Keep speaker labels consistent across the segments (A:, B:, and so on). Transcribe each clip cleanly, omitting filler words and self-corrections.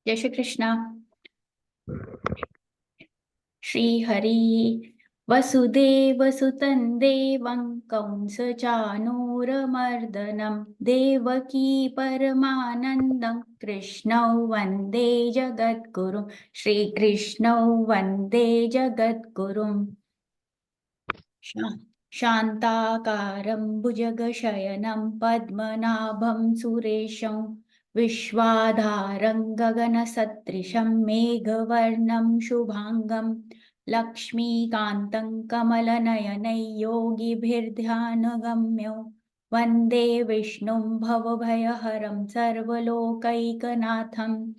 A: जय श्री कृष्णा। श्रीहरि वसुदेवसुतं देवं कंसचानूरमर्दनं देवकी परमानन्दं कृष्णौ वन्दे जगद्गुरुं। श्रीकृष्णौ वन्दे जगद्गुरुम्। शा- शान्ताकारं भुजगशयनं पद्मनाभं सुरेशं विश्वाधारं गगनसदृशं मेघवर्णं शुभाङ्गं लक्ष्मीकान्तं कमलनयनै योगिभिर्ध्यानगम्यं वन्दे विष्णुं भवभयहरं सर्वलोकैकनाथम्।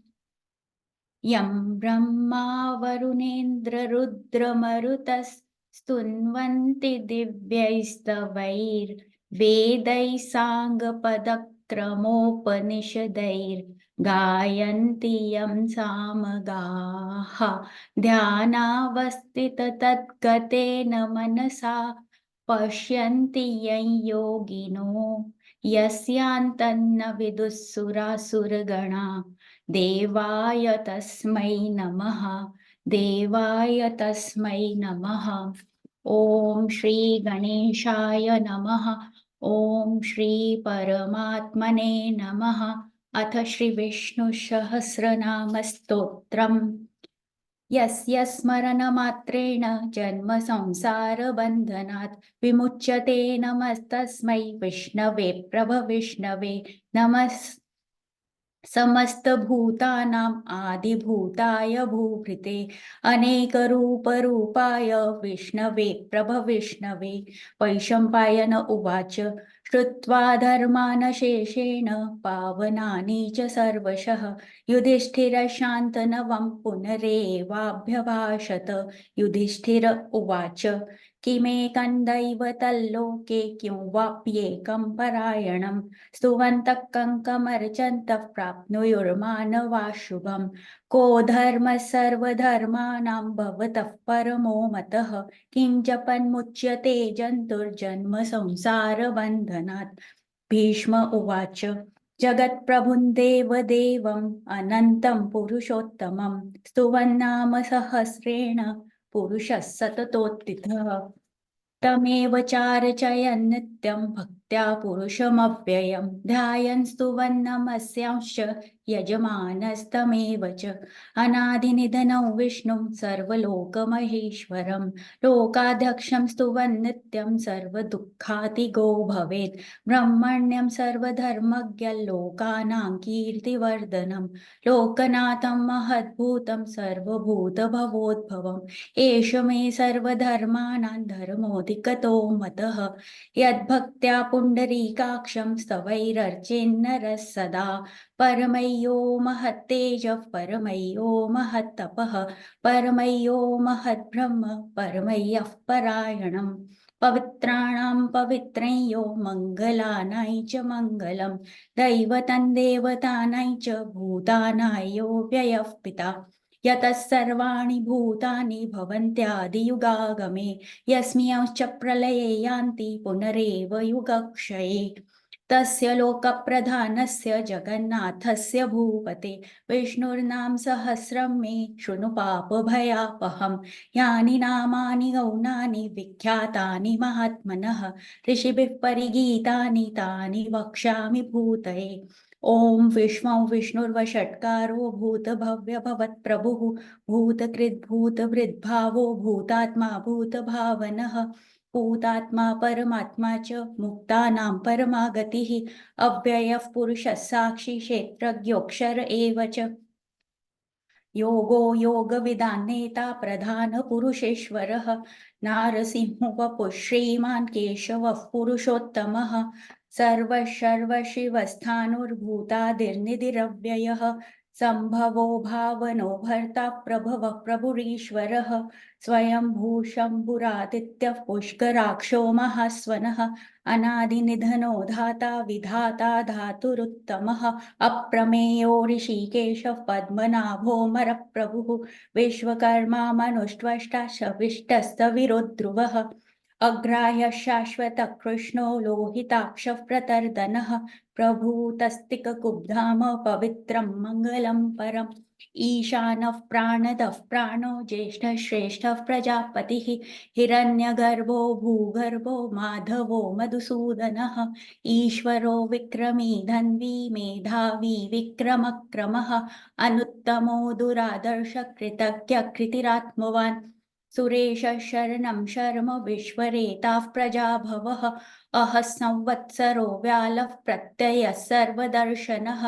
A: यं ब्रह्मा वरुणेन्द्ररुद्रमरुतस्तुन्वन्ति दिव्यैस्तवैर्वेदैः साङ्गपदक्रमोपनिषदैर्गायन्ति यं सामगाः ध्यानावस्थिततद्गतेन मनसा पश्यन्ति यं योगिनो यस्यान्तन्न विदुःसुरासुरगणा। देवाय तस्मै नमः। देवाय तस्मै नमः। ॐ श्री गणेशाय नमः। ॐ श्री परमात्मने नमः। अथ श्री विष्णु सहस्रनाम स्तोत्रम्। यस्य स्मरणमात्रेण जन्म संसारबन्धनात् विमुच्यते नमस्तस्मै विष्णवे प्रभविष्णवे नमः। समस्तभूतानाम् आदिभूताय भूभृते अनेकरूपरूपाय विष्णवे प्रभविष्णवे। वैशम्पायन उवाच श्रुत्वा धर्मानशेषेण पावनानि च सर्वशः युधिष्ठिरशान्तनवं पुनरेवाभ्यभाषत। युधिष्ठिर उवाच किमेकं दैवतल्लोके किं वाप्येकं परायणं स्तुवन्तः कङ्कमर्चन्तः प्राप्नुयुर्मानवाः शुभम्। को धर्मः सर्वधर्माणां भवतः परमो मतः किं जपन्मुच्यते जन्तुर्जन्म संसारबन्धनात्। भीष्म उवाच जगत्प्रभुं देवदेवम् अनन्तं पुरुषोत्तमं स्तुवन्नाम सहस्रेण पुरुषः सततोत्थितः। तमेव चार्चयन् नित्यं भक्त्या पुरुषमव्ययं ध्यायन् स्तुवन्नमस्यांश्च यजमानस्तमेव च। अनादिनिधनं विष्णुं सर्वलोकमहेश्वरं लोकाध्यक्षं स्तुवन् नित्यं सर्वदुःखातिगो भवेत्। ब्रह्मण्यं सर्वधर्मज्ञं लोकानां कीर्तिवर्धनं लोकनाथं महद्भूतं सर्वभूतभवोद्भवम्। एष मे सर्वधर्माणां धर्मोऽधिकतो मतः यद्भक्त्या पुण्डरीकाक्षं स्तवैरर्चेन्नरः सदा। परमय्यो महत्तेजः परमय्यो महत्तपः परमय्यो महद्ब्रह्म परमय्यः परायणम्। पवित्राणां पवित्रयो मङ्गलानां च मङ्गलं दैवतं देवतानां च भूतानायो व्ययः पिता। यतः सर्वाणि भूतानि भवन्त्यादियुगागमे यस्मिंश्च प्रलये यान्ति पुनरेव युगक्षये। तस्य लोकप्रधानस्य जगन्नाथस्य भूपते विष्णुर्नाम सहस्रं मे शृणु पापभयापहम्। यानि नामानि गौणानि विख्यातानि महात्मनः ऋषिभिः परिगीतानि तानि वक्ष्यामि भूतये। ॐ विष्णु विष्णुर्वषट्कारो भूतभव्य भवत्प्रभुः भूतकृद्भूतभृद्भावो भूतात्मा भूतभावनः भूतात्मा परमात्मा च मुक्तानां परमागतिः अव्ययः पुरुषः साक्षी क्षेत्रज्ञोऽक्षर एव च। योगो योगविदां नेता प्रधानपुरुषेश्वरः नारसिंहो वपुः श्रीमान् केशवः पुरुषोत्तमः सर्वशिवस्थाणुर्भूतादिर्निधिरव्ययः सम्भवो भावनो भर्ता प्रभवः प्रभुरीश्वरः स्वयंभू शम्भुरादित्यः पुष्कराक्षो महास्वनः अनादिनिधनो धाता विधाता धातुरुत्तमः अप्रमेयो ऋषिकेशः पद्मनाभोऽमरप्रभुः विश्वकर्मा मनुष्टष्टा शविष्टस्तविरो ध्रुवः अग्राह्य शाश्वत कृष्णो लोहिताक्षः प्रतर्दनः प्रभूतस्तिककुब्धाम पवित्रं मङ्गलं परम् ईशानः प्राणदः प्राणो ज्येष्ठः श्रेष्ठः प्रजापतिः हिरण्यगर्भो भूगर्भो माधवो मधुसूदनः ईश्वरो विक्रमी धन्वी मेधावी विक्रमक्रमः अनुत्तमो दुरादर्श कृतज्ञ कृतिरात्मवान् सुरेश शरणं शर्म विश्वरेताः प्रजाभवः अहः संवत्सरो व्यालः प्रत्ययः सर्वदर्शनः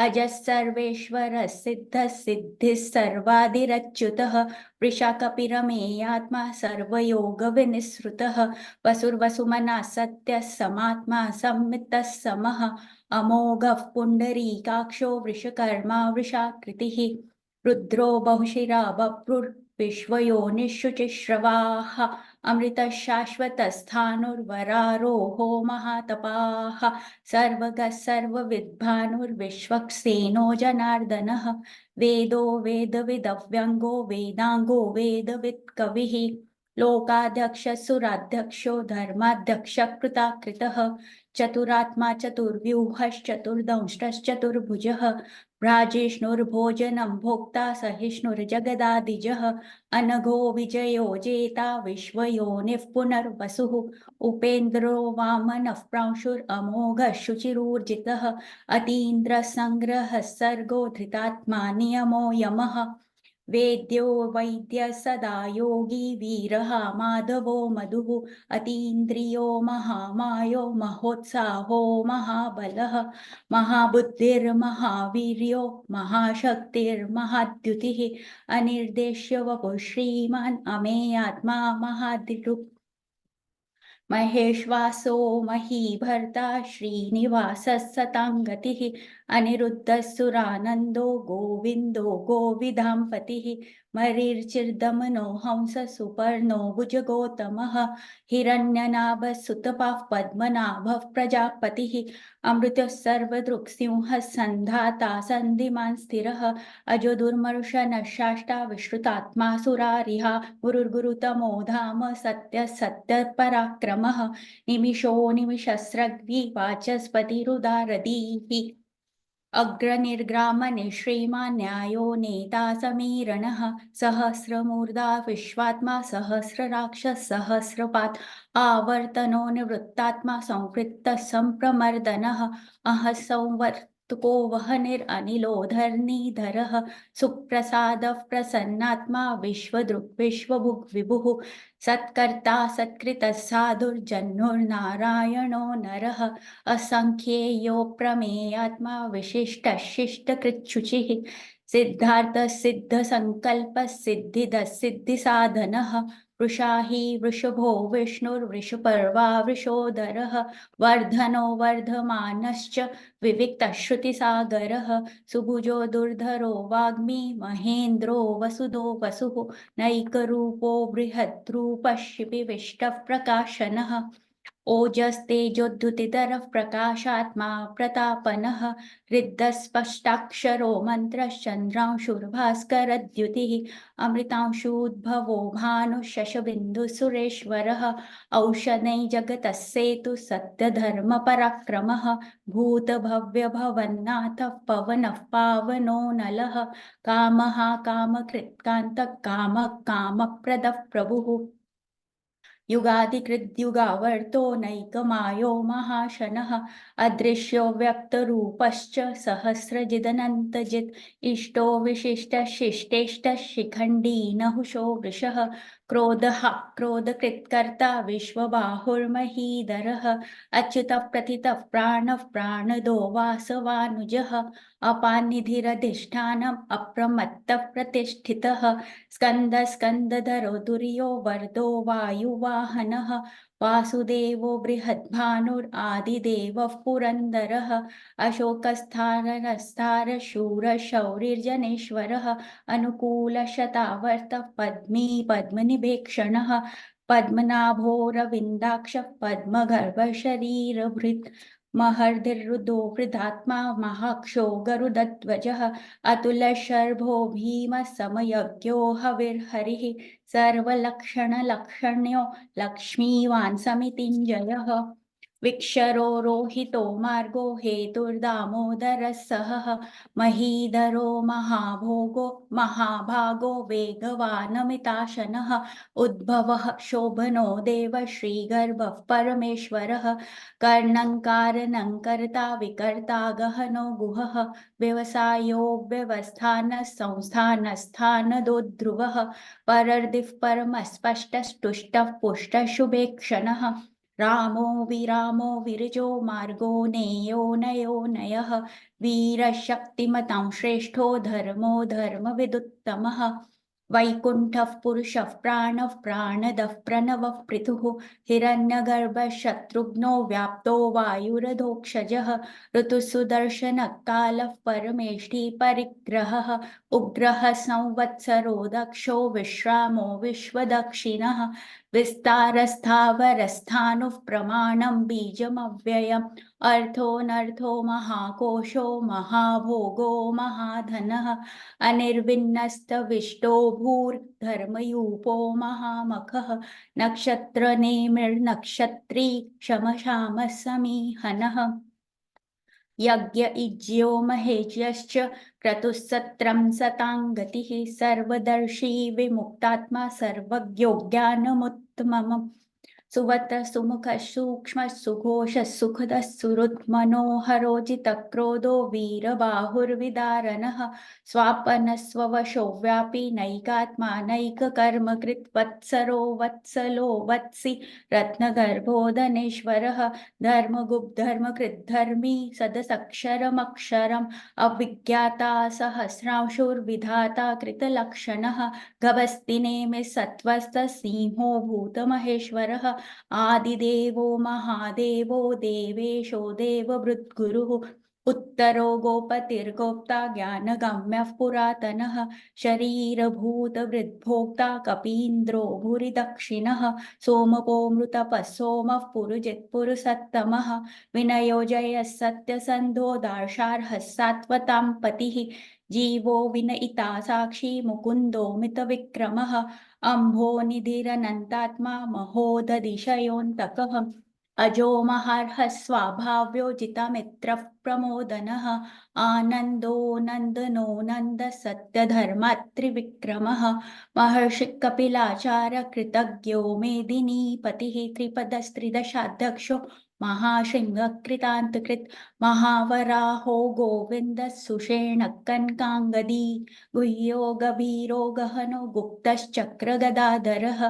A: अजः सर्वेश्वरः सिद्धः सिद्धिः सर्वादिरच्युतः वृषाकपिरमेयात्मा सर्वयोगविनिःसृतः वसुर्वसुमनः सत्यः समात्मा संमितः समः अमोघः पुण्डरीकाक्षो वृषकर्मा वृषाकृतिः रुद्रो बहुशिरा बभ्रुर्विश्वयोनिषुचिश्रवाः अमृतः शाश्वतस्थाणुर्वरारोहो महातपाः सर्वगः सर्वविद्भानुर्विश्वक्सेनो जनार्दनः वेदो वेदविदव्यङ्गो वेदाङ्गो वेदवित्कविः लोकाध्यक्षः धर्माध्यक्षः कृताकृतः चतुरात्मा चतुर्व्यूहश्चतुर्दंष्ट्रश्चतुर्भुजः राजिष्णुर्भोजनं भोक्ता सहिष्णुर्जगदादिजः अनघो विजयो जेता विश्वयोनिः पुनर्वसुः उपेन्द्रो वामनः प्रांशुरमोघः शुचिरूर्जितः अतीन्द्रसङ्ग्रहः सर्गो धृतात्मा नियमो यमः वेद्यो वैद्य सदा योगी वीरः माधवो मधुः अतीन्द्रियो महामायो महोत्साहो महाबलः महाबुद्धिर्महावीर्यो महाशक्तिर्महाद्युतिः अनिर्देश्य वपुः श्रीमान् अमेयात्मा महादिरुक् महेश्वासो महीभर्ता श्रीनिवासः सताङ्गतिः अनिरुद्धः गोविन्दो गोविदाम्पतिः मरीर्चिर्दमनो हंस सुपर्णो भुजगौतमः हिरण्यनाभः सुतपाः पद्मनाभः प्रजापतिः अमृतः सर्वदृक्सिंहः सन्धाता सन्धिमान् स्थिरः अजो दुर्मर्शनः शाष्टा विश्रुतात्मा सुरारिहा गुरुर्गुरुतमो धाम सत्य सत्य पराक्रमः निमिषो निमिषस्रग्वी वाचस्पतिरुदारदीः अग्रनिर्ग्रामने श्रीमान् न्यायो नेता समीरणः सहस्रमूर्धा विश्वात्मा सहस्रराक्षस सहस्रपात् आवर्तनो निवृत्तात्मा संवृत्तः सम्प्रमर्दनः अहः संवर्तको वह्निरनिलो धरणीधरः सुप्रसादः प्रसन्नात्मा विश्वदृक् विश्वभुग् विभुः सत्कर्ता सत्कृतः साधुर्जन्युर्नारायणो नरः असंख्येयो प्रमेयात्मा विशिष्टः शिष्टकृच्छुचिः सिद्धार्थः सिद्धसङ्कल्पः सिद्धिदः सिद्धिसाधनः वृषाही वृषभो विष्णुर्वृषपर्वा वृषोदरः वर्धनो वर्धमानश्च विविक्तः श्रुतिसागरः सुभुजो दुर्धरो वाग्मी महेन्द्रो वसुदो वसुः नैकरूपो बृहद्रूपः शिपिविष्टः प्रकाशनः ओजस्तेजोद्धुतिधरः प्रकाशात्मा प्रतापनः हृद्यस्पष्टाक्षरो मन्त्रश्चन्द्रांशुर्भास्करद्युतिः अमृतांशूद्भवो भानुः शशबिन्दुसुरेश्वरः औषधै जगतः सेतुः सत्यधर्मपराक्रमः भूतभव्यभवन्नाथः पवनः पावनो नलः कामः कामकृत्कान्तः कामः कामप्रदः प्रभुः युगादिकृद्युगावर्तो नैकमायो महाशनः अदृश्यो व्यक्तरूपश्च सहस्रजिदनन्तजित् इष्टो विशिष्टशिष्टेष्टः शिखण्डी नहुषो वृषः क्रोधः क्रोधकृत्कर्ता विश्वबाहुर्महीधरः अच्युतः प्रथितः प्राणः प्राणदो वासवानुजः अपानिधिरधिष्ठानम् अप्रमत्तः प्रतिष्ठितः स्कन्दः स्कन्दधरो दुर्यो वर्धो वायुवाहनः वासुदेवो बृहद्भानुरादिदेवः पुरन्दरः अशोकस्थानरस्तारशूरशौरिर्जनेश्वरः अनुकूलशतावर्तः पद्मी पद्मनिभेक्षणः पद्मनाभोरविन्दाक्षः पद्मगर्भशरीरभृत् महर्धिरुदो वृधात्मा महाक्षो गरुडध्वजः अतुलशर्भो भीमसमयज्ञो हविर्हरिः सर्वलक्षणलक्षण्यो लक्ष्मीवान् समितिञ्जयः विक्षरो रोहितो मार्गो हेतुर्दामोदरः सहः महीधरो महाभोगो महाभागो वेगवानमिताशनः उद्भवः शोभनो देव श्रीगर्भः परमेश्वरः कर्णं कारणं कर्ता विकर्ता गहनो गुहः व्यवसायो व्यवस्थानः संस्थानस्थानदोद्ध्रुवः परर्दिः परमस्पष्टस्तुष्टः पुष्टः शुभेक्षणः रामो विरामो विरजो मार्गो नेयो नयो नयः वीरशक्तिमतां श्रेष्ठो धर्मो धर्मविदुत्तमः वैकुण्ठः पुरुषः प्राणः प्राणदः प्रणवः पृथुः हिरण्यगर्भः शत्रुघ्नो व्याप्तो वायुरधोक्षजः ऋतुसुदर्शनः कालः परमेष्ठी परिग्रहः उग्रः संवत्सरो दक्षो विश्रामो विश्वदक्षिणः विस्तारस्थावरस्थाणुः प्रमाणं बीजमव्ययम् अर्थोऽनर्थो महाकोशो महाभोगो महाधनः अनिर्विन्नस्तविष्टो भूर्धर्मयूपो महामखः नक्षत्रनेमिर्नक्षत्री क्षमशामः समीहनः यज्ञ इज्यो महेज्यश्च क्रतुः सतां गतिः सर्वदर्शी विमुक्तात्मा सर्वज्ञो ज्ञानमुत्तमम् सुवत सुमुख सूक्ष्म सुघोष सुखद सुहृत् मनोहरोजितक्रोधो वीरबाहुर्विदारणः स्वापन स्ववशो व्यापी नैकात्मा नैककर्मकृत् वत्सरो वत्सलो वत्सि रत्नगर्भोदनेश्वरः धर्मगुप्धर्मकृद्धर्मी सदसक्षरमक्षरम् अविज्ञाता सहस्रांशुर्विधाता कृतलक्षणः गभस्तिनेमि सत्त्वस्तसिंहो भूतमहेश्वरः आदिदेवो महादेवो देवेशो देवभृद्गुरुः उत्तरो गोपतिर्गोप्ता ज्ञानगम्यः पुरातनः शरीरभूतवृद्भोक्ता कपीन्द्रो भूरिदक्षिणः सोमपो मृतपः सोमः पुरुजित्पुरुषत्तमः विनयो जयः सत्यसन्धो दार्शार्हः सात्वतां पतिः जीवो विनयिता साक्षी मुकुन्दो मितविक्रमः अम्भो निधिरनन्तात्मा महोदधिशयोऽन्तकः अजो महार्हः स्वाभाव्यो जितमित्रः प्रमोदनः आनन्दो नन्दनो नन्दः सत्यधर्मात्रिविक्रमः महर्षि कपिलाचार्य कृतज्ञो मेदिनीपतिः त्रिपदस्त्रिदशाध्यक्षो महाशृङ्गकृतान्तकृत् महावराहो गोविन्दः सुषेणः कनकाङ्गदी गुह्यो गभीरो गहनो गुप्तश्चक्रगदाधरः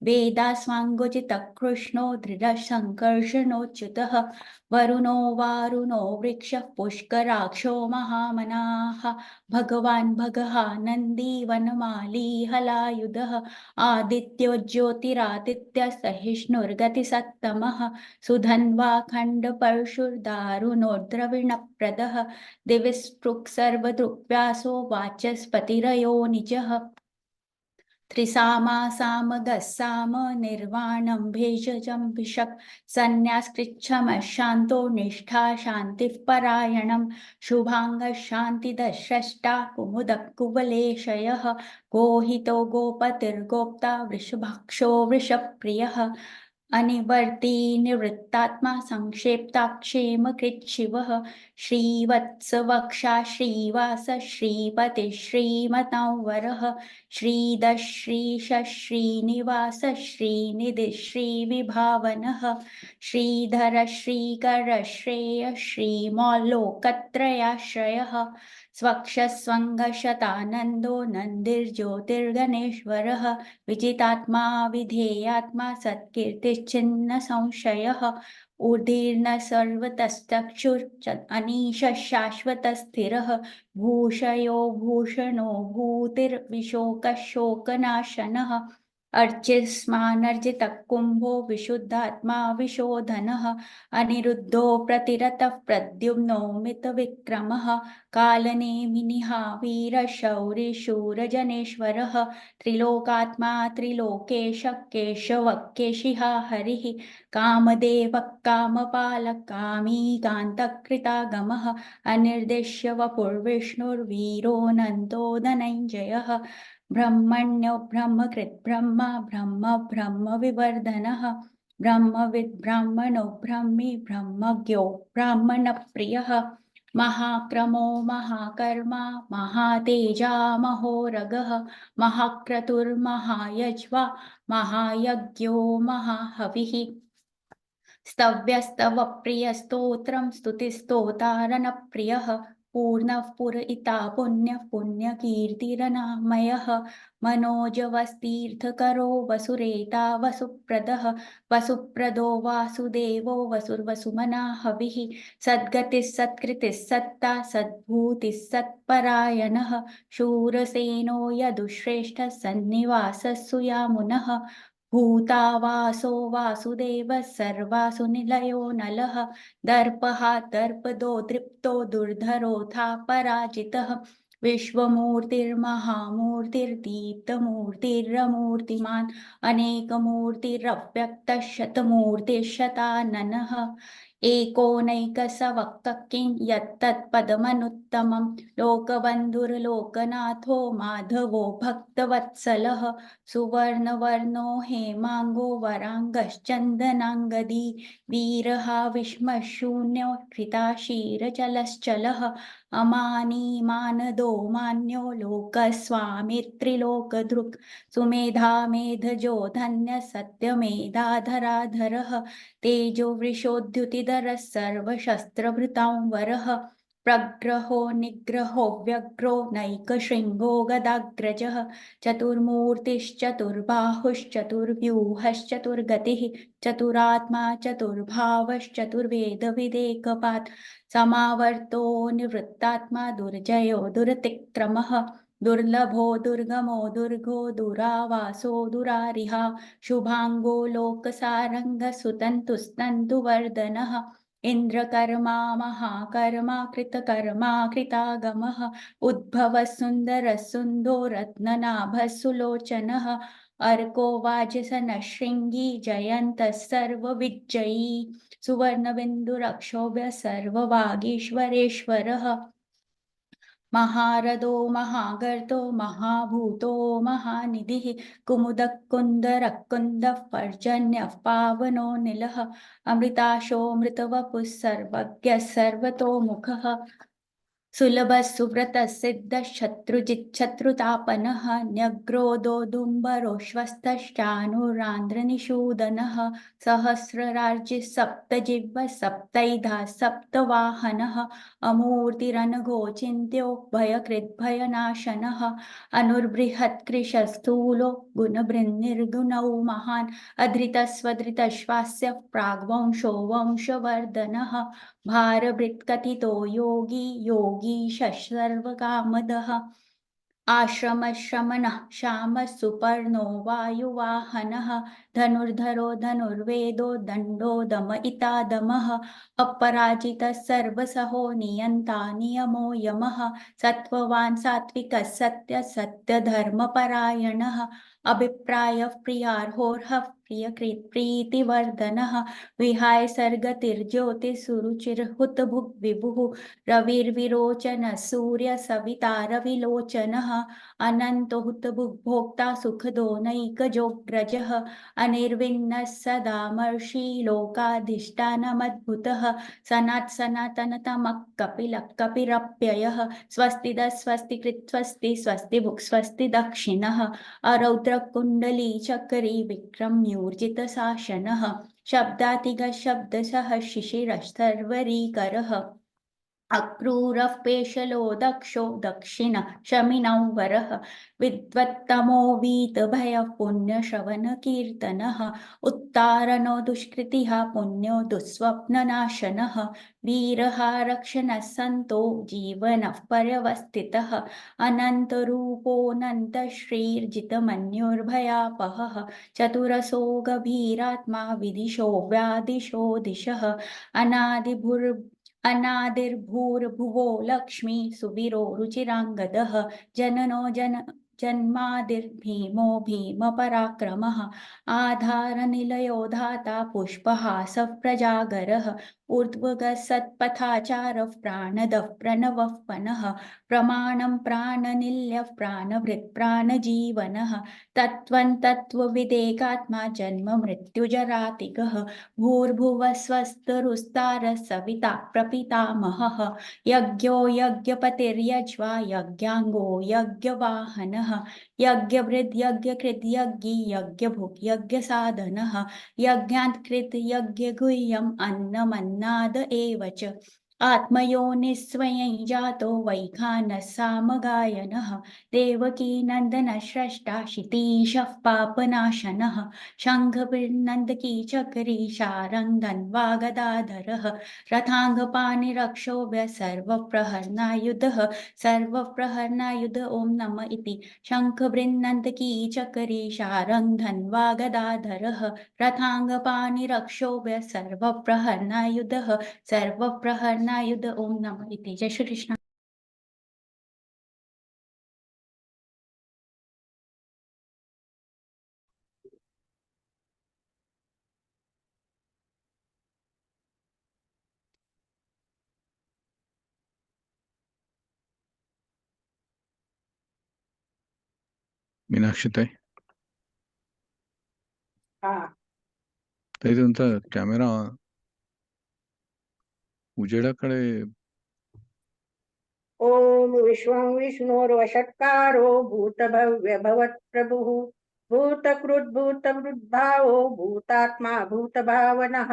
A: वेदास्वाङ्गोचितः कृष्णो दृढसङ्कर्षणोच्युतः वरुणो वारुणो वृक्षः पुष्कराक्षो महामनाः भगवान् भगः नन्दी वनमाली हलायुधः आदित्यो ज्योतिरादित्य सहिष्णुर्गतिसत्तमः सुधन्वा खण्डपरशुर्दारुणो द्रविणप्रदः दिविस्पृक् सर्वदृक्व्यासो वाचस्पतिरयो निजः त्रिसामा सामगः साम निर्वाणं भेषजं भिषक् संन्यासकृच्छमः शान्तो निष्ठा शान्तिः परायणं शुभाङ्गः शान्तिदः स्रष्टा कुमुदः कुवलेशयः गोहितो गोपतिर्गोप्ता वृषभाक्षो वृषप्रियः अनिवर्ती निवृत्तात्मा संक्षेप्ताक्षेमकृत् शिवः श्रीवत्सवक्षा श्रीवास श्रीपति श्रीमतांवरः श्रीदः श्रीश श्रीनिवास श्रीनिधि श्रीविभावनः श्रीधर श्रीकर श्रेय श्रीमल्लोकत्रयाश्रयः स्वक्षस्वङ्गशतानन्दो नन्दिर्ज्योतिर्गणेश्वरः विजितात्मा विधेयात्मा सत्कीर्तिश्चिन्न संशयः उदीर्न सर्वतश्चक्षुर्च अनीशः शाश्वतस्थिरः भूषयो भूषणो भूतिर्विशोकः शोकनाशनः अर्चिस्मानर्जितः कुम्भो विशुद्धात्मा विशोधनः अनिरुद्धो प्रतिरतः प्रद्युम्नो मितविक्रमः कालनेमिनिः वीरशौरिशूरजनेश्वरः त्रिलोकात्मा त्रिलोकेशः केशवः केशिः हरिः कामदेवः कामपालः कामी कान्तकृतागमः अनिर्देश्य वपुर्विष्णुर्वीरोऽनन्तो धनञ्जयः ब्रह्मण्यो ब्रह्मकृत् ब्रह्म ब्रह्म ब्रह्मविवर्धनः ब्रह्मविद् ब्राह्मणो ब्रह्मी ब्रह्मज्ञो ब्राह्मणप्रियः महाक्रमो महाकर्मा महातेजा महोरगः महाक्रतुर्महायज्वा महायज्ञो महाहविः स्तव्यस्तवप्रियस्तोत्रं स्तुतिस्तोतारणप्रियः पूर्णः पुरइता पुण्यः पुण्यकीर्तिरनामयः मनोजवस्तीर्थकरो वसुरेता वसुप्रदः वसुप्रदो वासुदेवो वसुर्वसुमना हविः सद्गतिः सत्कृतिः सत्ता सद्भूतिः सत्परायणः शूरसेनो यदुश्रेष्ठः सन्निवासः सुयामुनः भूतावासो वासुदेवः सर्वासु निलयो नलः दर्पः दर्पदो दृप्तो दुर्धरोऽथा पराजितः विश्वमूर्तिर्महामूर्तिर्दीप्तमूर्तिरमूर्तिमान् अनेकमूर्तिरव्यक्तः शतमूर्तिः एकोनैकसवक्तकिं यत्तत्पदमनुत्तमं लोकबन्धुर्लोकनाथो माधवो भक्तवत्सलः सुवर्णवर्णो हेमाङ्गो वराङ्गश्चन्दनाङ्गदी वीरः विस्मशून्यो कृताशीरचलश्चलः अमानी मानदो मान्यो लोकस्वामित्रिलोकदृक् सुमेधा मेधजो धन्य सत्यमेधाधराधरः तेजो वृषोद्युतिधरः सर्वशस्त्रभृतां वरः प्रग्रहो निग्रहो व्यग्रो नैकशृङ्गो गदाग्रजः चतुर्मूर्तिश्चतुर्बाहुश्चतुर्व्यूहश्चतुर्गतिः चतुरात्मा चतुर्भावश्चतुर्वेदविदेकपात् समावर्तो निवृत्तात्मा दुर्जयो दुरतिक्रमः दुर्लभो दुर्गमो दुर्गो दुरावासो दुरारिहा शुभाङ्गो लोकसारङ्गसुतन्तुस्तन्तुवर्धनः इन्द्रकर्मा महाकर्मा कृतकर्मा कृतागमः उद्भवः सुन्दरः सुन्दो रत्ननाभः सुलोचनः अर्को वाजसनः शृङ्गी जयन्तः सर्वविजयी सुवर्णबिन्दुरक्षोभ्य सर्ववागीश्वरेश्वरः महारथो महागर्तो महाभूतो महानिधिः कुमुदः कुन्दरः कुन्दः पर्जन्यः पावनो निलः अमृताशोऽमृतवपुः सर्वज्ञः सर्वतोमुखः सुलभः सुव्रतः सिद्धः शत्रुजिच्छत्रुतापनः न्यग्रोधो दुम्बरोश्वस्तश्चानुरान्ध्रनिषूदनः सहस्रराज्यः सप्तजिह्वः सप्तैधा सप्तवाहनः अमूर्तिरनघोचिन्त्यो भयकृद्भयनाशनः अनुर्बृहत्कृशस्थूलो गुणबृन्निर्गुणौ महान् अधृतस्वधृतश्वास्य प्राग्वंशो वंशवर्धनः भारभृत्कथितो योगी योगीश सर्वकामदः आश्रमश्रमणः श्यामः सुपर्णो वायुवाहनः धनुर्धरो धनुर्वेदो दण्डो दमयिता दमः अपराजितः सर्वसहो नियन्ता नियमो यमः सत्त्ववान् सात्विकः सत्यः सत्यधर्मपरायणः अभिप्रायः प्रियार्होर्हः प्रियकृत् प्रीतिवर्धनः विहाय सर्गतिर्ज्योतिः विभुः रविर्विरोचनः सूर्य सविता रविलोचनः अनन्तो हुतभुग्भोक्ता सुखदो नैकजोग्रजः अनिर्विण्णः सदामर्षि लोकाधिष्ठानमद्भुतः सनातनतमः कपिलः कपिरप्ययः स्वस्तिदः स्वस्तिकृत् स्वस्ति स्वस्तिभुक् स्वस्ति दक्षिणः अरौद्रकुण्डली चकरी विक्रम्यूर्जितशासनः शब्दातिगः शब्दशः शिशिरः सर्वरीकरः अक्रूरः पेशलो दक्षो दक्षिण शमिनौ वरः विद्वत्तमो वीतभयः पुण्यश्रवणकीर्तनः उत्तारणो दुष्कृतिः पुण्यो दुःस्वप्ननाशनः वीरः रक्षणः सन्तो जीवनः पर्यवस्थितः अनन्तरूपोऽनन्तश्रीर्जितमन्युर्भयापहः चतुरसो गभीरात्मा विदिशो व्यादिशो दिशः अनादिर्भूर्भुवो लक्ष्मी सुवीरो रुचिराङ्गदः जननो जन्मादिर्भीमो भीमपराक्रमः आधारनिलयो धाता पुष्पहासः प्रजागरः ऊर्ध्वगः सत्पथाचारः प्राणदः प्रणवः पनः प्रमाणं प्राणनिल्यः प्राणभृत् प्राणजीवनः तत्त्वं तत्त्वविदेकात्मा जन्म मृत्युजरातिगः भूर्भुवः स्वस्तरुस्तारः सविता प्रपितामहः यज्ञो यज्ञपतिर्यज्वा यज्ञाङ्गो यज्ञवाहनः यज्ञभृद् यज्ञकृद् यज्ञी यज्ञभुक् यज्ञसाधनः यज्ञात्कृत् यज्ञगुह्यम् अन्नमन्नाद एव च आत्मयोनिस्वयं जातो वैखानः सामगायनः देवकी नन्दनः स्रष्टा क्षितीशः पापनाशनः शङ्खभिर्नन्दकी चकरी शारङ्गधन्वागदाधरः रथाङ्गपाणिरक्षोभ्य सर्वप्रहरणायुधः सर्वप्रहरणायुध ॐ नमः इति शङ्खभृन्नन्दकी चकरी शारङ्गधन्वागदाधरः रथाङ्गपाणिरक्षोभ्य सर्वप्रहरणायुधः सर्वप्रहरणायुध ॐ नमः इति। जय श्री कृष्ण।
B: मीनाक्षीताई ताई तुमचा कॅमेरा उजेडाकडे.
C: ओम विश्वं विष्णुर्वषट्कारो भूतभव्य भवत्प्रभुः भूतकृद्भूतवृद्भावो भूतात्मा भूतभावनः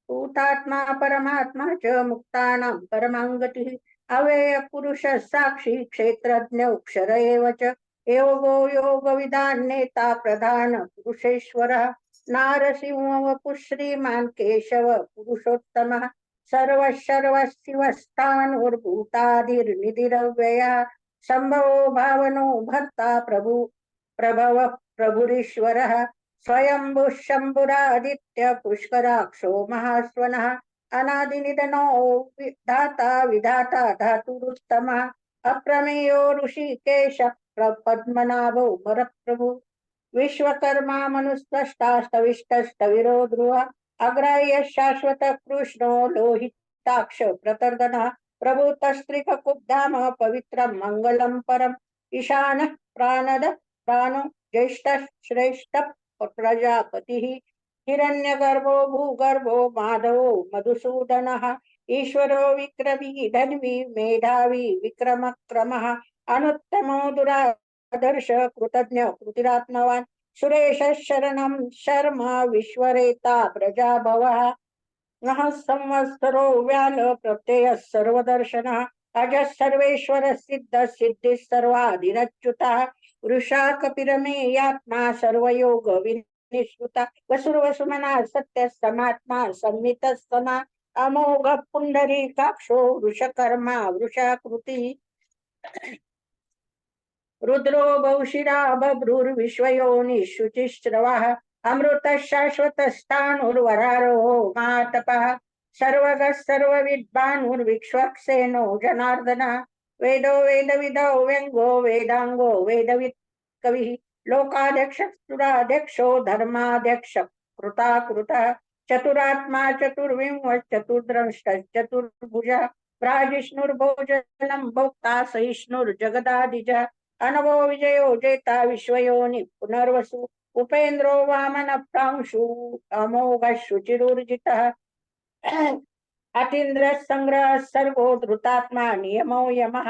C: भूतात्मा परमात्मा च मुक्तानां परमाङ्गतिः अव्ययपुरुषः साक्षी क्षेत्रज्ञोऽक्षर एव च योगो योगविदान् नेता प्रधान पुरुषेश्वरः नारसिंह वपुः श्रीमान् केशव पुरुषोत्तमः सर्वशर्वशिवस्थानुर्भूतादिर्निधिरव्यया सम्भवो भावनो भर्ता प्रभव प्रभुरीश्वरः स्वयंभुः शम्भुरादित्य पुष्कराक्षो महास्वनः अनादिनिधनो दाता विधाता धातुरुत्तमः अप्रमेयो ऋषिकेश पद्मनाभो वरप्रभु विश्वकर्मा मनुस्पष्टास्तविष्टस्तविरो ध्रुव अग्राह्य शाश्वत कृष्णो लोहिताक्ष प्रतर्दनः प्रभुतस्त्रिक कुब्धाम पवित्रं मंगलम परम ईशान प्राणद प्राणो ज्येष्ठ श्रेष्ठ प्रजापतिः हिरण्यगर्भो भूगर्भो माधवो मधुसूदनः ईश्वरो विक्रमी धन्वी मेधावी विक्रमक्रमः अनुत्तमो दुरादर्श कृतज्ञ कृतिरात्मवान् सुरेश शरणं शर्मा विश्वरेता प्रजाभवः नः संवत्सरो व्याल प्रत्यय सर्वदर्शनः अजः सर्वेश्वर सिद्ध सिद्धिः सर्वाधिरच्युतः वृषा कपिरमेयात्मा सर्वयोग विनिश्रुता वसुर्वसुमना सत्य समात्मा संमितः समा अमोघ पुंडरीकाक्षो वृषकर्मा वृषाकृति रुद्रो बहुशिरा बभ्रुर्विश्वयोनिशुचिश्रवः अमृत शाश्वतस्थाणुर्वरारोहो मातपः सर्वगः सर्वविद्वानुर्विक्ष्वक्सेनो जनार्दनः वेदो वेदविदो व्यङ्गो वेदाङ्गो वेदवित् कविः लोकाध्यक्षस्तुराध्यक्षो धर्माध्यक्ष कृताकृतः चतुरात्मा चतुर्विंशश्चतुर्द्रष्टश्चतुर्भुजः प्राजिष्णुर्भोजनं भोक्ता सहिष्णुर्जगदादिजः अनवो विजयो जेता विश्वयोनि पुनर्वसु उपेन्द्रो वामन प्रांशु अमोघ शुचिरुर्जितः अतीन्द्र संग्रह सर्वो धृतात्मा नियमो यमः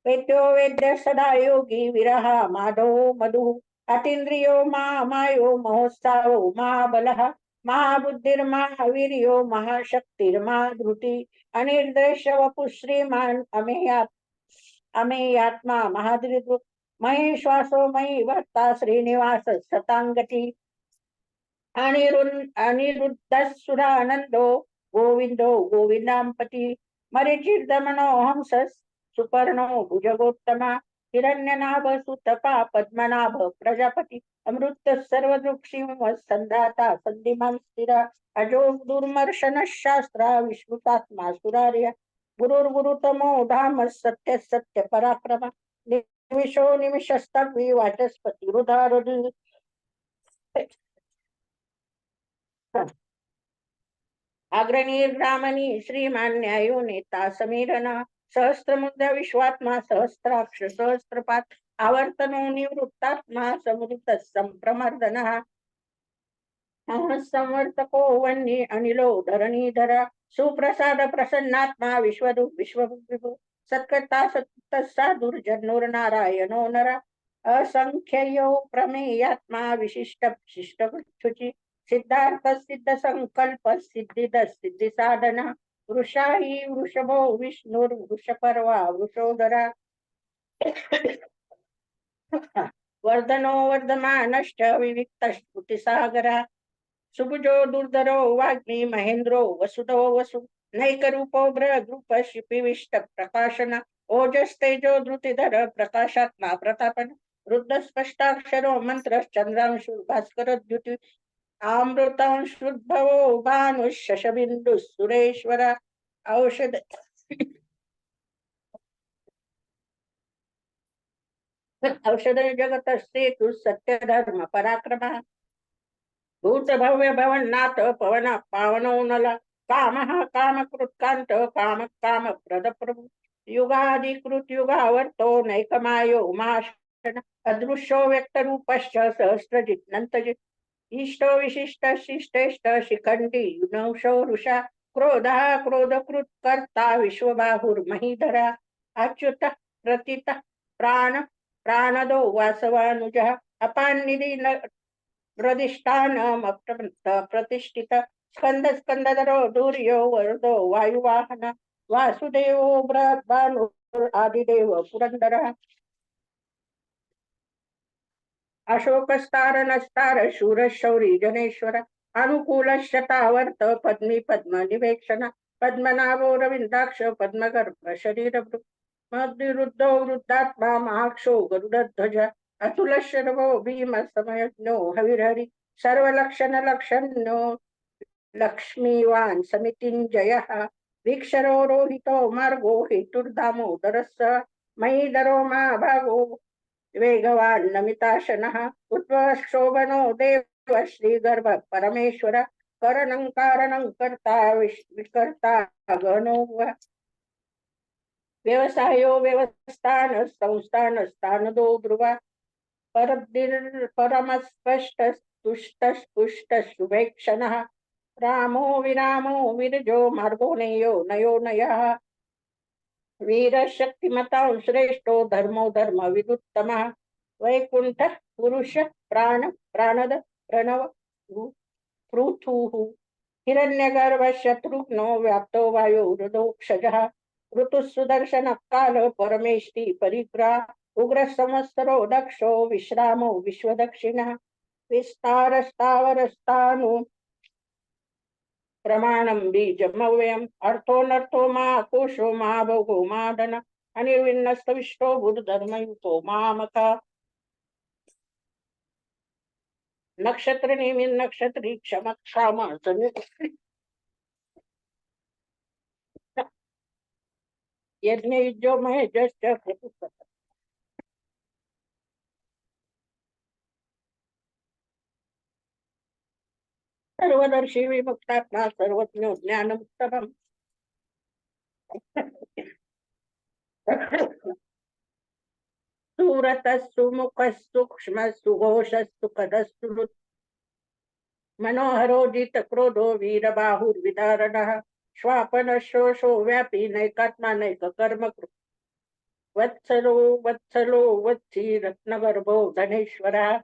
C: वेद्यो वेद्य सदा योगी विरह माधवो मधुः अतीन्द्रियो मायो महोत्साहो महाबलः महाबुद्धिर्महावीर्यो महाशक्तिर्महाधृती अनिर्देश वपु श्रीमान अमेयात्मा महाधृतु महेश्वासो मयि वर्ता श्रीनिवास सतांगती अनिरुद्धसुरानंदो गोविंदो गोविंदांपती मरीचिर्दमनो हंस सुपर्णो भुजगोत्तमा हिरण्यनाभ सुतपा पद्मनाभ प्रजापती अमृत सर्वदृक्षिम संधाता संधिमान स्थिरा अजो दुर्मर्शन शास्त्रा विष्णुतात्मा सुरार्य गुरुर्गुरुतमो धाम सत्य सत्य पराक्रम निमिषो निमिषस्तव्य वाचस्पती रुधारुधि अग्रणीर्ग्रामणी श्रीमान न्यायो नेता समीरना सहस्त्रमुद्रा विश्वात्मा सहस्त्राक्ष सहस्त्रपात आवर्तनो निवृत्तात्मा समृत संप्रमर्दनः संवर्तको वन्य अनिलो धरणीधरा सुप्रसाद प्रसन्नात्मा विश्वदु विश्वभु सत्कर्ता सत्तसाधुर्जन्नुर नारायणो नरा असंख्ययो प्रमेयात्मा विशिष्ट शिष्ट सिद्धार्थ सिद्ध संकल्प सिद्धिद सिद्धि साधना वृषाही वृषभो विष्णुर वृषपर्वा वृषोदरा वर्धनो वर्धमानश्च विविक्त सागरा सुभुजो दुर्धरो वाग्मी महेंद्रो वसुधो वसु नैकरूपो बृहद्रूप शिपिविष्ट प्रकाशन ओजस्तेजो धृतिधर प्रकाशात्मा प्रतापन रुद्र स्पष्टाक्षरो मंत्र चंद्रांशु भास्कर द्युति अमृतांशुद्भवो भानु शशबिंदु सुरेश्वर औषध औषध जगत सेतु सत्य धर्म पराक्रम भूत भव्य भवन्नाथ पवन पावनो नला काम कामकृत्कांत काम काम प्रद प्रभु युगाधिकृत युगावर्तो नैकमायो माशन अदृश्यो व्यक्त रूपश्च सहस्रजित नंतजित इष्टो विशिष्ट शिष्टेष्ट शिखंडी युनौषो रुषा क्रोधा क्रोधकृत कर्ता विश्वबाहुर्महीधरा अच्युत प्रतित प्राण प्राणदो वासवानुज अपान्निधि प्रदिष्ठान प्रतिष्ठित स्कंद स्कंदधरो दूर्यो वरदो वायुवाहन वासुदेवो बृहद्भानु आदिदेव पुरंदर अशोकस्तार नस्तार शूर शौरी जनेश्वर अनुकूल शतावर्त पद्मी पद्म निवेक्षण पद्मनाभो रविंदाक्ष पद्मगर्भ शरीर मद्विरुद्धो वृद्धात्मा महाक्षो गरुडध्वज अतुल शर्वो भीम समयज्ञो हविर्हरि सर्वलक्षण लक्षणो लक्ष्मीवान समितिंजयः वीक्षरो रोहितो मार्गो हेतुर्दामोदरस्स मयीधरो महाभागो वेगवान नमिताशनः उत्वशोभनो देव श्रीगर्भ परमेश्वर करणं कारणं कर्ता विकर्ता गणो व्यवसायो व्यवस्थान संस्थान स्थानदो ध्रुवा परमस्पष्ट तुष्ट पुष्ट शुभेक्षणः रामो विरामो विरजो मार्गो नेयो नयो नयः वीर शक्तिमतां श्रेष्ठो धर्मो धर्म विदुत्तमः वैकुंठ पुरुष प्राण प्राणद प्रणव पृथुः हिरण्यगर्भ शत्रुघ्नो व्याप्तो वायो हृदोक्षजः ऋतु सुदर्शन काल परमेष्टि परिग्रह उग्र संवत्सरो दक्षो विश्रामो विश्वदक्षिणः विस्तार स्थावर स्थानु प्रमाणं बीजमव्ययम् अर्थोनर्थो महाकोशो महाभोगो महाधन अनिर्विन्नस्तविष्टो बुधधर्मयुतो मामका नक्षत्र निमिन नक्षत्री क्षम क्षाम यज्ञ युजो महे जश्च सर्वदर्शी विमुक्तात्मा सर्वज्ञो ज्ञानमुत्तमम् सुरतः सुमुखः सूक्ष्मः सुघोषः सुखदः मनोहरो जितक्रोधो वीरबाहुर्विदारणः श्वापन शोषो व्यापी नैकात्मा नैक कर्म वत्सलो वत्सलो वत्सी रत्नगर्भो धनेश्वरः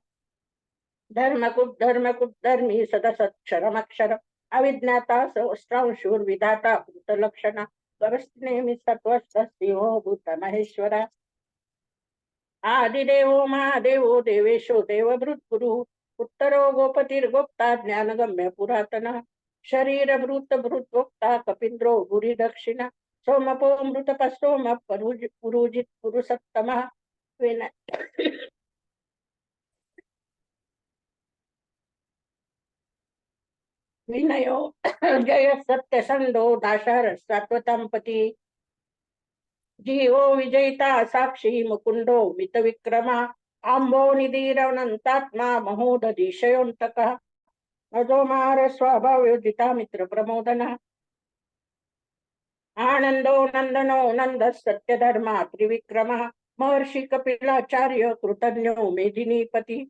C: धर्मी सदसक्षरमक्षर अविज्ञाता सहस्रांशूर विधाता भूतलक्षणा गरस्नेमि सत्वस्तस्यो भूत महेश्वरा आदिदेवो महादेवो देवेशो देवभृत्कुरु उत्तरो गोपतिर्गोप्ता ज्ञानगम्य पुरातनः शरीरभृत भृत्वोक्ता कपीन्द्रो भूरि दक्षिणा सोमपो मृतपस्सोम पुरुजित पुरुषत्तमः विनयो जय सत्यसंधो दाशर सात्वतंपति जीवो विजयिता साक्षी मुकुंदो मित विक्रमा आंबो निधीरवनंतात्मा महोदधिशयोन्तकः अजोमार स्वभावयोजिता मित्र प्रमोदना आनंदो नंदनो नंद सत्य धर्मा त्रिविक्रमः महर्षि कपिलाचार्य कृतज्ञो मेदिनीपति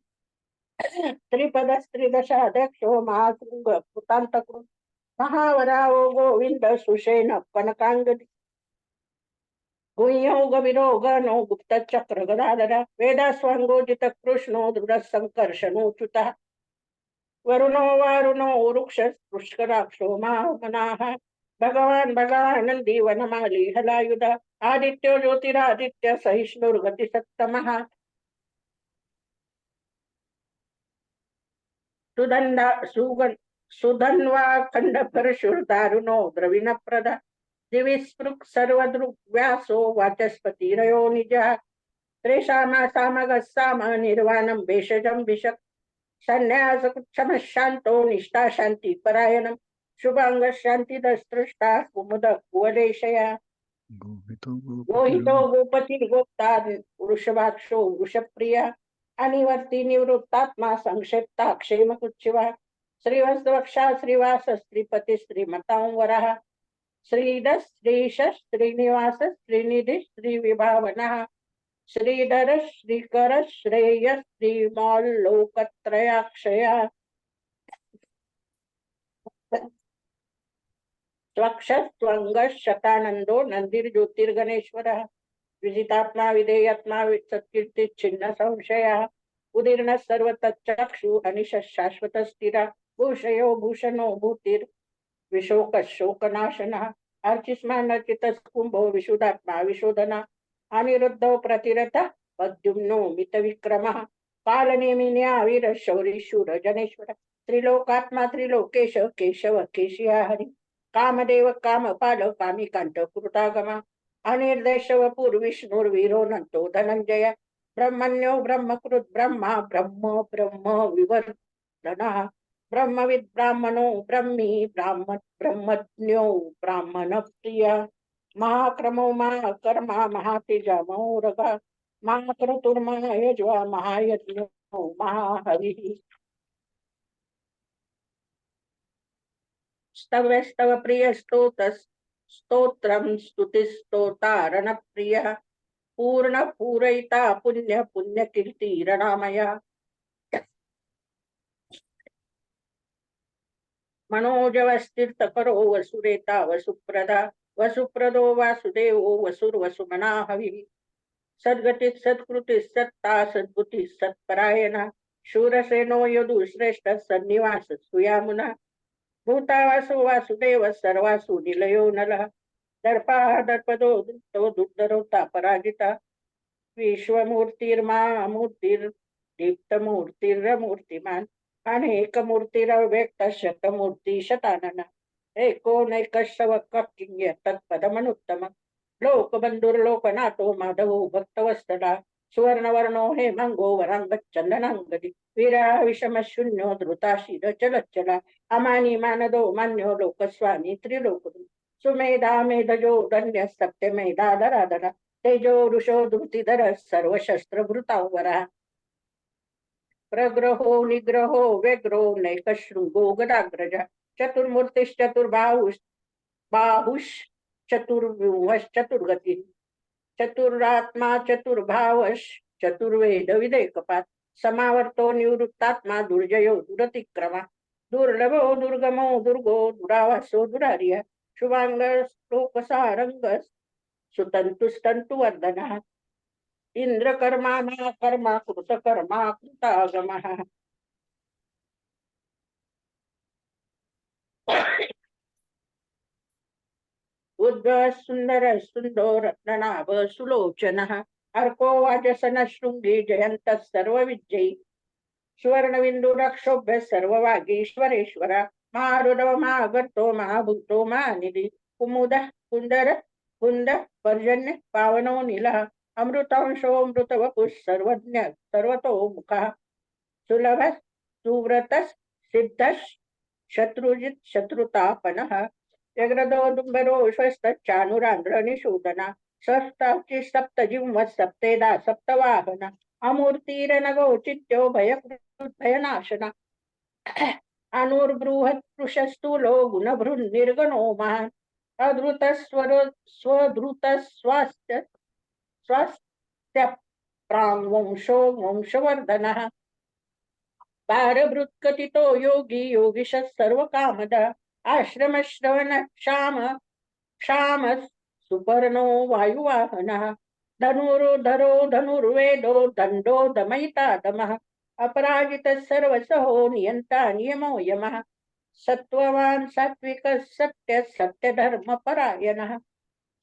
C: त्रिपद स्त्रिदशाध्यक्षो महाशृंग कृतांतकृ महावराओ गोविंद सुषेण कनकांगदी गुह्यो गविरो गणो गुप्त चक्र गदाधर वेदास्वांगोजित कृष्णो दृढ संकर्षणो च्युतः वरुणो वारुणो वृक्ष पुष्कराक्षो महामनाः भगवान नंदी वनमाली हलायुध आदित्यो ज्योतिरादित्य सहिष्णुर्गति सत्तमः सुधन्वा खंड परशुर दारुणो द्रविण प्रदा दिविस्पृक् सर्वदृग्व्यासो वाचस्पति रयो निज त्रेषामा सामगस्साम निर्वाणं भेषजं विशक् संन्यास क्षमशान्तो निष्ठा शांति परायणं शुभांग शांति दस्त्रष्टा कुमुद कुवलेशया गोहितो गोपति गोप्ता वृषभाक्षो वृषप्रिया अनिवर्ती निवृत्तात्मा संक्षेप्ता क्षेम कुच्छिवा श्रीवत्सवक्षा श्रीवास श्रीपति श्रीमतांवरः श्रीधर श्रीश श्रीनिवास श्रीनिधि श्रीविभावनः श्रीधर श्रीकर श्रेय श्रीमल्लोकत्रयाक्षया स्वक्षस्त्वंग शतानंदो नंदिर्ज्योतिर्गणेश्वरः विजितात्मा विधेयात्मा सत्कीर्ति छिन्न संशयः उदीर्ण सर्वतच्चक्षु अनिश शाश्वत स्थिरा भूषयो भूषणो भूतिर् विशोक शोकनाशनः अर्चिस्मान अर्चितः कुंभो विशुद्धात्मा विशोधना अनिरुद्धो प्रतिरथ पद्युम्नो मित विक्रमः कालनेमिन्या वीर शौरी शूर जनेश्वर त्रिलोकात्मा त्रिलोकेश केशव केशिया हरि कामदेव कामपाल कामिकांत कृतागमा अनिर्देशव पूर्विष्णुर्वीरो नंतो धनंजय ब्रह्मण्यो ब्रह्मकृत ब्रह्मा ब्रह्म ब्रह्म विवर्धनः ब्रह्मविद ब्राह्मणो ब्रह्मी ब्राह्मण ब्रह्मज्ञो ब्राह्मण प्रिय महाक्रमो महाकर्मा महातेजा महोरगा महाक्रतुर्महायज्वा महायज्ञो महाहरिः स्तव्यस्तव प्रिय स्तोत्रं स्तुतिस्तोतारण प्रिय पूर्ण पूरयिता पुण्य पुण्य कीर्ति रणमया मनोजवस्तीर्थकरो वसुरेता वसुप्रदा वसुप्रदो वासुदेवो वसुर्वसुमना हविः सद्गतिः सत्कृतिः सत्ता सद्बुद्धिः सत्परायणः शूरसेनो यदुश्रेष्ठ सन्निवास सुयामुना भूतावासो वासुदेव सर्वासु निलयो नलः दर्पः दर्पदो दुष्टो दुर्धरोता पराजिता विश्वमूर्तिर्मा मूर्तिर्दीप्तमूर्तिर्मूर्तिमान् अनेकमूर्तिरव्यक्त शतमूर्ति शतानन एकोनैकशवक्किंग तत्पदमनुत्तम लोकबंधुर्लोकनाथो माधवो भक्तवत्सला सुवर्णवर्णो हेमंगो वरांगचंदनांगदी वीरा विषम शून्यो धृताशील चलच्चला अमानी मानदो मान्यो लोकस्वामी त्रिलोकदू सुमेधा मेधजो धन्य सत्यमेधा धराधरा तेजो ऋषो धृतिधर सर्वशस्त्रभृतावरा प्रग्रहो निग्रहो व्यग्रो नैकशृंगो गदाग्रज चतुर्मूर्तिश्चतुर्बाहुश् चतुर्व्यूहश्चतुर्गतिः चतुरात्मा चतुर्भावश् चतुर्वेद विदेकपात् समावर्तो निवृत्तात्मा दुर्जयो दुरतिक्रमा दुर्लभो दुर्गमो दुर्गो दुरावासो दुरार्य शुभांग श्लोकसारंग सुतंतुस्तंतुवर्धनः इंद्रकर्मा महाकर्मा कृतकर्मा कृतागमः उद्भव सुंदर सुंदो रत्ननाभ सुलोचनः अर्को वाजसन शृंगी जयंत सर्व विजयी सुवर्णबिंदुरक्षोभ्य सर्ववागीश्वरेश्वर महारुदव महागर्तो महाभूतो महानिधि कुमुद कुंदर कुंद पर्जन्य पावनो नीलः अमृतांशोऽमृतवपुः सर्वज्ञ सर्वतोमुखः सुलभ सुव्रत सिद्ध शत्रुजित शत्रुतापनः व्यग्रदोदुम्बरो श्वस्तच्चानुरान्द्रनिषूदना सप्ताची सप्तजिह्व सप्तेदा सप्तवाहन अमूर्तिरनगोचित्यो भयनाशना अनुर्बृहत्पुरुषस्तूलो गुणभृन्निर्गणो महान् अधृतस्वर स्वधृत स्वास्थ्य स्वास्थ्य प्राङ्वंशो वंशवर्धनः पारभृत्कथितो योगी योगिशः सर्वकामदः आश्रमश्रवण क्षाम सुपर्णो वायुवाहनः धनुर्धरो धनुर्वेदो दण्डो दमयिता दमः अपराजितः सर्वसहो नियन्ता नियमो यमः सत्त्ववान् सात्विकः सत्य सत्यधर्मपरायणः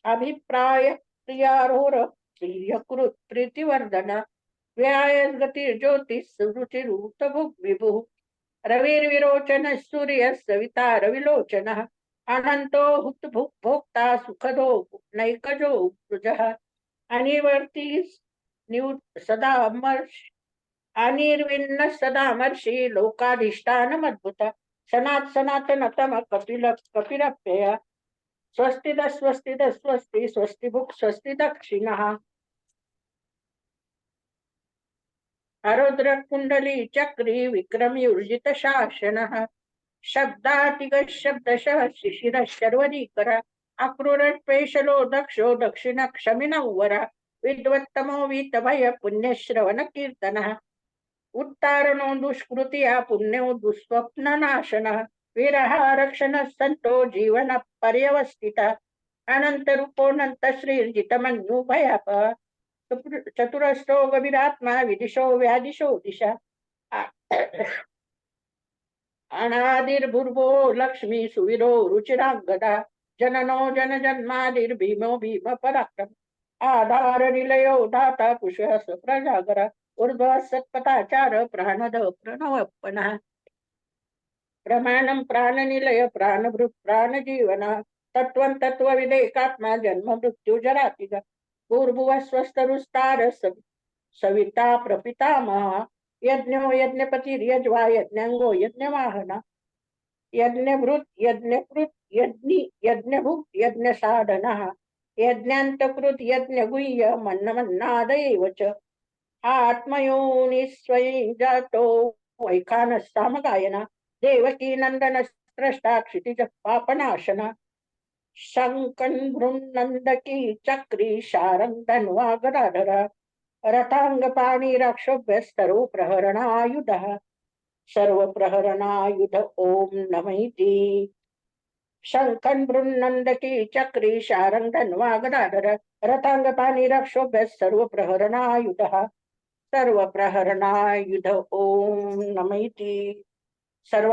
C: अभिप्राय प्रियारोह प्रियकृत् प्रीतिवर्धन व्यायगतिर्ज्योतिः सुरुचिरुतभुग् विभुः रविर्विरोचन सूर्य सविता रविलोचनः अनंतो हुतभुक् भोक्ता सुखदो नैकजो कृजः अनिवर्ती सदा अनिर्विन्न सदा मर्षि लोकाधिष्ठानमद्भुत सनातनतम कपिलप्यय स्वस्तिद स्वस्तिद स्वस्ति स्वस्तिभुक् स्वस्ति दक्षिणः अरुद्र कुंडली चक्री विक्रमी ऊर्जित शासनः शब्दातिग शब्दशः शिशिर शर्वरीकर अक्रूरपेशलो दक्षो दक्षिण क्षमिनवर विद्वत्तमो वीतभय पुण्यश्रवण कीर्तनः उत्तारणो दुष्कृतिया पुण्यो दुःस्वप्न नाशनः विरह रक्षण संतो जीवन पर्यवस्थितः अनंत रूपोऽनंत श्रीर्जित मन्यु भयापः चतुरस्थो गभीरात्मा विदिशो व्यादिशो दिशा अनादिर्भुर्भो लक्ष्मी सुविरो रुचिरांगदा जननो जन जन्मादिर्भीमो भीम पराक्रम आधार निलयो दाता कुशः प्रजागर ऊर्ध्व सत्पथाचार प्राणद प्रणवपनः प्रमाणं प्राणनिलय प्राणभृत् प्राणजीवनः तत्त्वं तत्त्वविदेकात्मा जन्म मृत्यु जरातिग भूर्भुवः स्वस्तरुस्तार सविता प्रपितामहः यज्ञो यज्ञपतिर्यज्वा यज्ञांगो यज्ञवाहन यज्ञभृत् यज्ञकृत् यज्ञभुक् यज्ञसाधनः यज्ञान्तकृत् यज्ञगुह्य मन्नमन्नादयैव च आत्मयोनिः स्वयं जातो वैखानः सामगायनः देवकी नन्दनः स्रष्टा क्षितिजः पापनाशनः शंकन भृन्नंदकी चक्री शारंग धन्वा गदाधर रथांग पाणी रक्षोभ्य सर्व प्रहरणायुधः सर्व प्रहरणायुध ओम नमैति शंकन भृन्नंदकी चक्री शारंग धन्वा गदाधर रथांग पाणी रक्षोभ्य सर्व प्रहरणायुधः सर्व प्रहरणायुध ओम नमैति सर्व